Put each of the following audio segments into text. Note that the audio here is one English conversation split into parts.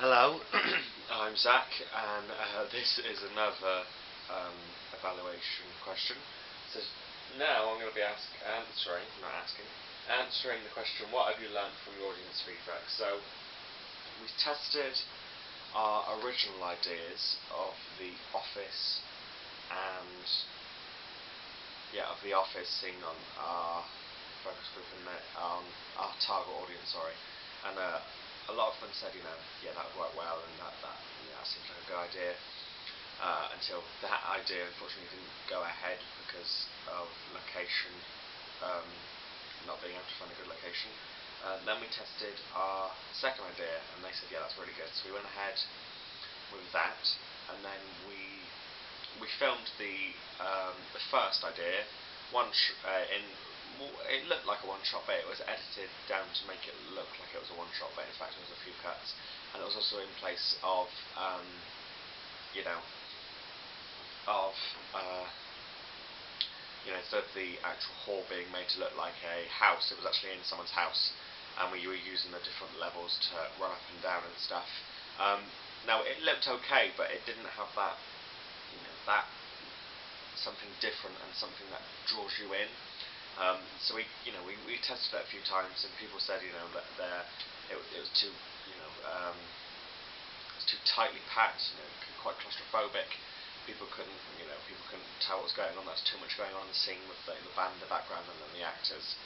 Hello, I'm Zach, and this is another um, evaluation question. So now I'm going to be answering the question, what have you learned from your audience feedback? So we tested our original ideas of the office and of the office seen on our focus group and our target audience, and a lot of them said, that would work well, and that seems like a good idea. Until that idea unfortunately didn't go ahead because of location, not being able to find a good location. Then we tested our second idea, and they said, yeah, that's really good. So we went ahead with that, and then we filmed the first idea. It looked like a one-shot, but it was edited down to make it look like it was a one-shot, but in fact it was a few cuts, and it was also in place of instead of the actual hall being made to look like a house, it was actually in someone's house, and we were using the different levels to run up and down and stuff. Now it looked okay, but it didn't have that something different and something that draws you in. So we tested it a few times, and people said that it was too tightly packed, quite claustrophobic. People couldn't tell what was going on. That's too much going on in the scene with the band in the background and then the actors.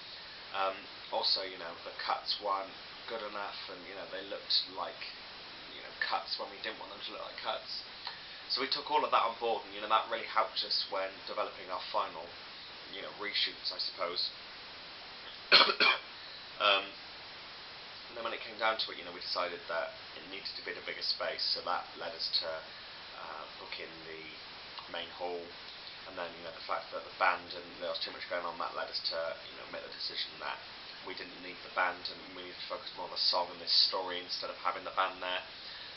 Also, the cuts weren't good enough, and they looked like cuts when we didn't want them to look like cuts. So we took all of that on board, and that really helped us when developing our final reshoots, I suppose. And then when it came down to it, we decided that it needed to be in a bigger space, so that led us to book in the main hall. And then the fact that the band and there was too much going on, that led us to make the decision that we didn't need the band and we needed to focus more on the song and this story instead of having the band there.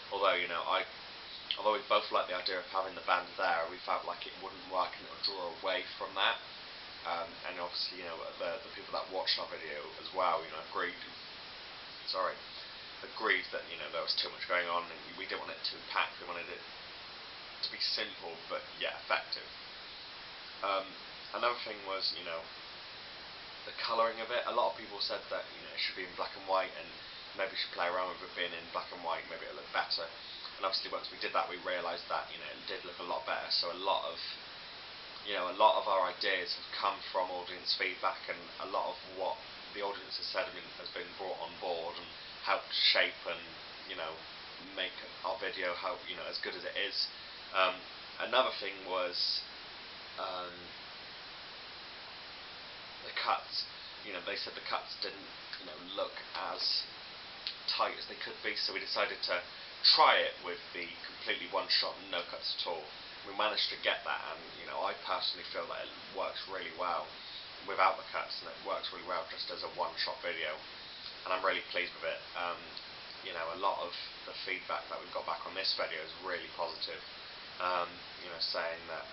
Although we both liked the idea of having the band there, we felt like it wouldn't work and it would draw away from that. And obviously, the people that watched our video as well, agreed that there was too much going on, and we didn't want it too packed. We wanted it to be simple but yet effective. Another thing was the colouring of it. A lot of people said that it should be in black and white, and maybe we should play around with it being in black and white. Maybe it'll look better. And obviously, once we did that, we realised that it did look a lot better. So a lot of our ideas have come from audience feedback, and a lot of what the audience has said has been brought on board and helped shape and make our video as good as it is. Another thing was the cuts. They said the cuts didn't look as tight as they could be, so we decided to try it with the completely one shot, no cuts at all. We managed to get that, and I personally feel that it works really well without the cuts, and it works really well just as a one-shot video, and I'm really pleased with it. A lot of the feedback that we've got back on this video is really positive. Saying that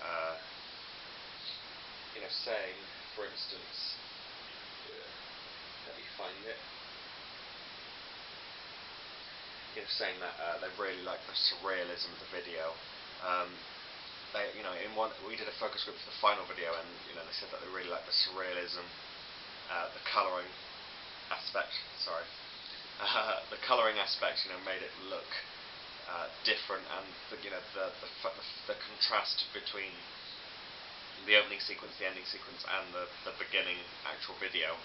saying, for instance, let me find it. Saying that they really like the surrealism of the video. We did a focus group for the final video, and they said that they really liked the surrealism, the colouring aspect. The colouring aspect, made it look different, and the contrast between the opening sequence, the ending sequence, and the beginning actual video.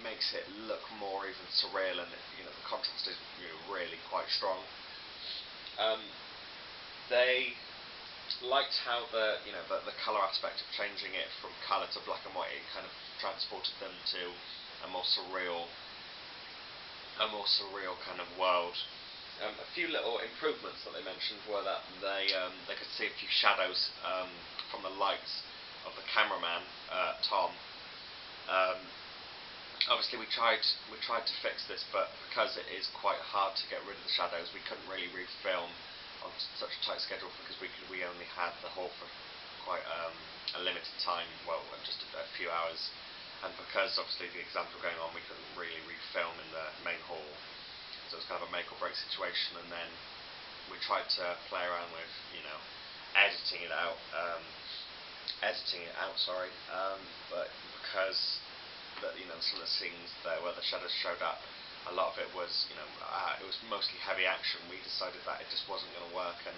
Makes it look more even surreal, and the contrast is really quite strong. They liked how the colour aspect of changing it from colour to black and white, it kind of transported them to a more surreal kind of world. A few little improvements that they mentioned were that they could see a few shadows from the lights of the cameraman, Tom. Obviously, we tried to fix this, but because it is quite hard to get rid of the shadows, we couldn't really refilm on such a tight schedule because we only had the hall for quite a limited time, well, just a few hours, and because obviously the exams were going on, we couldn't really refilm in the main hall. situation, and then we tried to play around with, editing it out. But because some of the scenes there where the shadows showed up, a lot of it was, it was mostly heavy action. We decided that it just wasn't going to work, and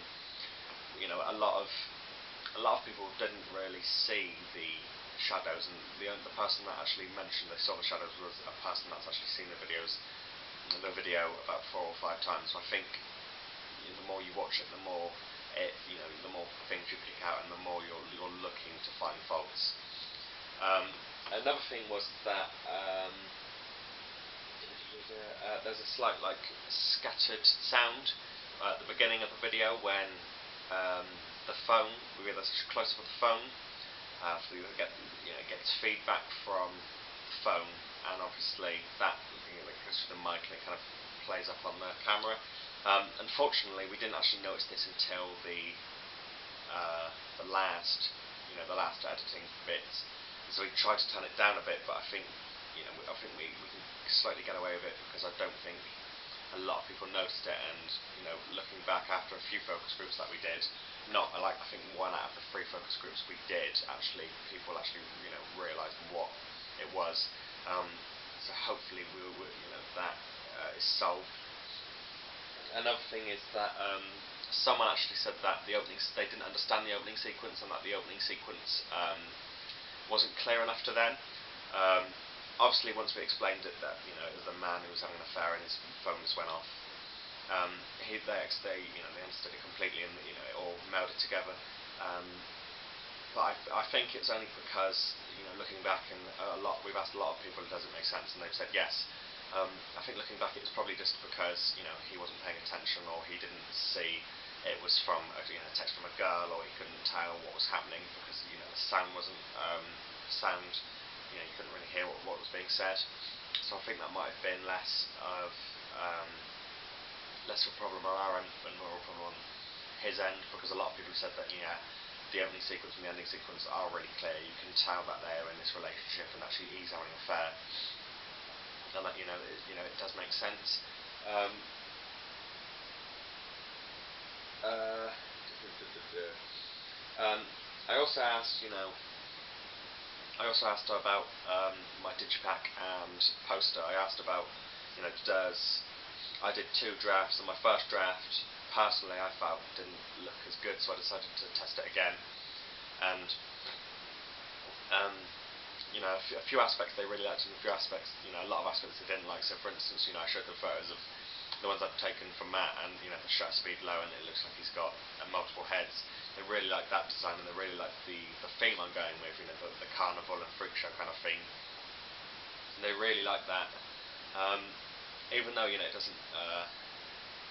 a lot of people didn't really see the shadows, and the person that actually mentioned they saw the shadows was a person that's actually seen the video about 4 or 5 times. So I think the more you watch it, the more the more things you pick out, and the more you're looking to find faults. Another thing was that there's a slight scattered sound at the beginning of the video when the phone, we get a close up of the phone, so you get feedback from the phone, and obviously that goes through the mic and it kind of plays up on the camera. Unfortunately, we didn't actually notice this until the last editing bits. So we tried to turn it down a bit, but I think we can slightly get away with it, because I don't think a lot of people noticed it. And looking back after a few focus groups that we did, I think 1 out of the 3 focus groups we did, people realised what it was. So hopefully that is solved. Another thing is that someone actually said that they didn't understand the opening sequence, and that the opening sequence wasn't clear enough to them. Obviously, once we explained it, that it was a man who was having an affair and his phone just went off, they understood it completely, and it all melded together. But I think it's only because looking back, and we've asked a lot of people, does it make sense, and they've said yes. I think looking back, it was probably just because he wasn't paying attention, or he didn't see it was from a text from a girl, or he couldn't tell what was happening because the sound wasn't you couldn't really hear what was being said. So I think that might have been less of a problem on our end, but more of a problem on his end, because a lot of people said that the opening sequence and the ending sequence are really clear. You can tell that they're in this relationship, and actually he's having an affair. And that it does make sense. I also asked about my digipack and poster. I asked about I did 2 drafts, and my first draft personally I felt didn't look as good, so I decided to test it again. And a few aspects they really liked, and a few aspects, a lot of aspects they didn't like. So for instance, I showed them photos of the ones I've taken from Matt, and the shutter speed low, and it looks like he's got multiple heads. They really liked that design, and they really liked the theme I'm going with, the carnival and freak show kind of theme. And they really liked that, even though it doesn't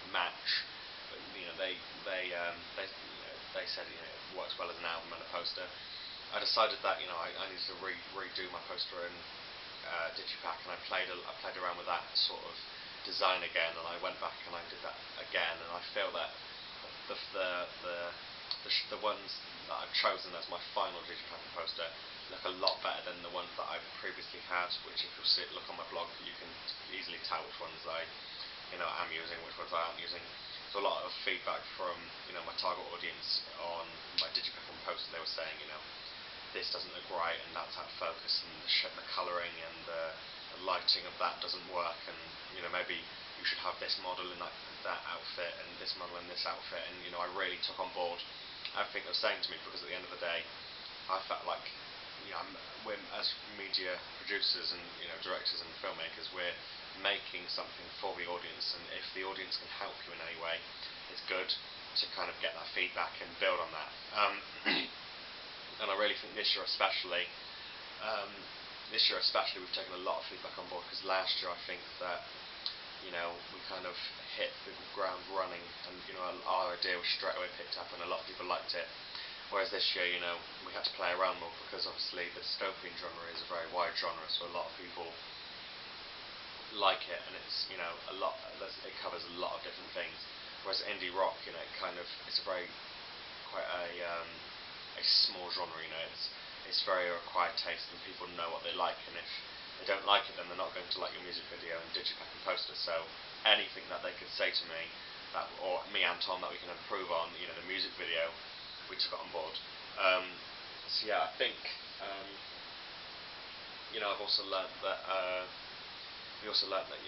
match, but they said it works well as an album and a poster. I decided that I needed to redo my poster and digipack, and I played around with that sort of design again, and I went back and I did that again, and I feel that the ones that I've chosen as my final digipack and poster look a lot better than the ones that I've previously had, which if you'll look on my blog, you can easily tell which ones I am using, which ones I aren't using. So a lot of feedback from my target audience on my digipack and poster, they were saying this doesn't look right, and that's out of focus, and the colouring and the lighting of that doesn't work, and maybe you should have this model in that outfit, and this model in this outfit. And I really took on board everything they were saying to me, because at the end of the day, I felt like we're, as media producers and directors and filmmakers, we're making something for the audience, and if the audience can help you in any way, it's good to kind of get that feedback and build on that. And I really think this year especially, we've taken a lot of feedback on board, because last year I think that we kind of hit the ground running, and our idea was straight away picked up, and a lot of people liked it. Whereas this year, we had to play around more, because obviously the dystopian genre is a very wide genre, so a lot of people like it, and it's it covers a lot of different things. Whereas indie rock, it's quite a small genre. It's very acquired taste, and people know what they like, and if they don't like it, then they're not going to like your music video and digipack and poster. So anything that they could say to me, or me and Tom, that we can improve on, the music video, we took it on board. So yeah, I think I've also learnt that we also learnt that